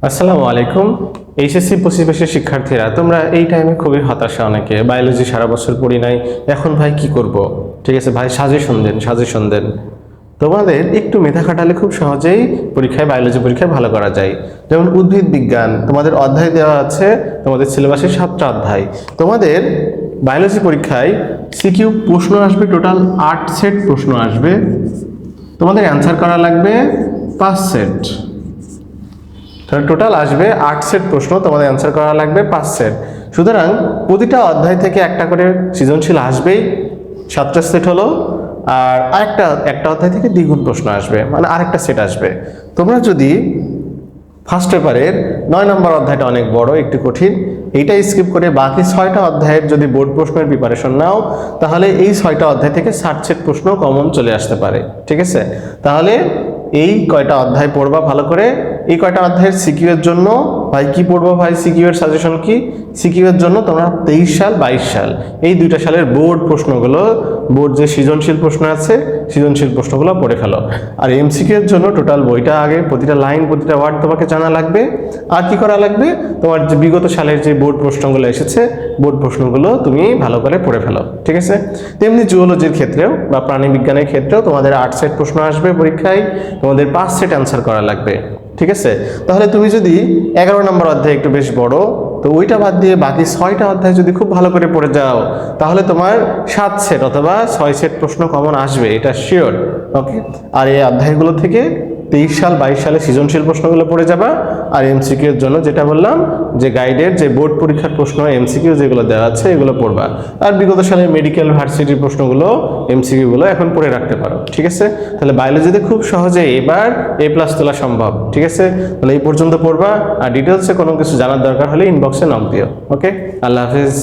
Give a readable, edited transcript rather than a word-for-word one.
আসসালামু আলাইকুম। এইচএসসি 25 শিক্ষার্থীরা, তোমরা এই টাইমে খুবই হতাশা, অনেকে বায়োলজি সারা বছর পড়ি নাই, এখন ভাই কি করব। ঠিক আছে ভাই, সাজেশন দেন। তোমাদের একটু মেধা খাটালে খুব সহজেই পরীক্ষায়, বায়োলজি পরীক্ষায় ভালো করা যায়। যেমন উদ্ভিদ বিজ্ঞান, তোমাদের অধ্যায় দেওয়া আছে, তোমাদের সিলেবাসে 7টা অধ্যায়। তোমাদের বায়োলজি পরীক্ষায় সিকিউ প্রশ্ন আসবে, টোটাল 8 সেট প্রশ্ন আসবে। তোমাদের অ্যান্সার করা লাগবে 5 সেট। টোটাল আসবে 8 সেট প্রশ্ন, তোমাদের অ্যান্সার করা লাগবে 5 সেট। সুতরাং প্রতিটা অধ্যায় থেকে একটা করে সৃজনশীল আসবেই, 7টা সেট হলো। আর একটা অধ্যায় থেকে দ্বিগুণ প্রশ্ন আসবে, মানে আরেকটা সেট আসবে। তোমরা যদি ফার্স্ট পেপারের 9 নম্বর অধ্যায়টা অনেক বড়, একটু কঠিন, এইটা স্কিপ করে বাকি 6টা অধ্যায়ের যদি বোর্ড প্রশ্নের প্রিপারেশন নাও, তাহলে এই 6টা অধ্যায় থেকে 60 সেট প্রশ্ন কমন চলে আসতে পারে। ঠিক আছে, তাহলে এই কয়টা অধ্যায় পড়বা ভালো করে। এই কয়টা অধ্যায়ের সিকিউ এর জন্য ভাই কি পড়বো, ভাই সিকিউ এর সাজেশন কি? সিকিউ এর জন্য তোমরা 23 সাল 22 সাল এই 2টা সালের বোর্ড প্রশ্নগুলো, বোর্ড যে সৃজনশীল প্রশ্ন আছে, সৃজনশীল প্রশ্নগুলো পড়ে ফেলো। আর এমসিকিউ এর জন্য টোটাল বইটা আগে, প্রতিটা লাইন, প্রতিটা ওয়ার্ড তোমাকে জানা লাগবে। আর কি করা লাগবে, তোমার যে বিগত সালের যে বোর্ড প্রশ্নগুলো এসেছে, বোর্ড প্রশ্নগুলো তুমি ভালো করে পড়ে ফেলো। ঠিক আছে, তেমনি জুওলজির ক্ষেত্রেও বা প্রাণী বিজ্ঞানের ক্ষেত্রেও তোমাদের 8 সেট প্রশ্ন আসবে পরীক্ষায়, তোমাদের 5 সেট অ্যান্সার করা লাগবে। ঠিক আছে, তাহলে তুমি যদি 11 নম্বর অধ্যায় একটু বেশ বড়, তো ওইটা বাদ দিয়ে বাকি 6টা অধ্যায় যদি খুব ভালো করে পড়ে যাও, তাহলে তোমার 7 সেট অথবা 6 সেট প্রশ্ন কমন আসবে, এটা শিওর। ওকে, আর এই অধ্যায়গুলো থেকে 23 সাল 22 সালে সৃজনশীল প্রশ্নগুলো পড়ে যাবা। আর এমসিকিউ এর জন্য যেটা বললাম, যে গাইডের যে বোর্ড পরীক্ষার প্রশ্ন এমসিকিউ যেগুলো দেওয়া আছে, এগুলো পড়বা। আর বিগত সালের মেডিকেল ভার্সিটির প্রশ্নগুলো, এমসিকিউ গুলো এখন পড়ে রাখতে পারো। ঠিক আছে, তাহলে বায়োলজিতে খুব সহজে এবার A+ তোলা সম্ভব। ঠিক আছে, তাহলে এই পর্যন্ত পড়বা। আর ডিটেলসে কোনো কিছু জানার দরকার হলে ইনবক্সে নক দিও। ওকে, আল্লাহ হাফেজ।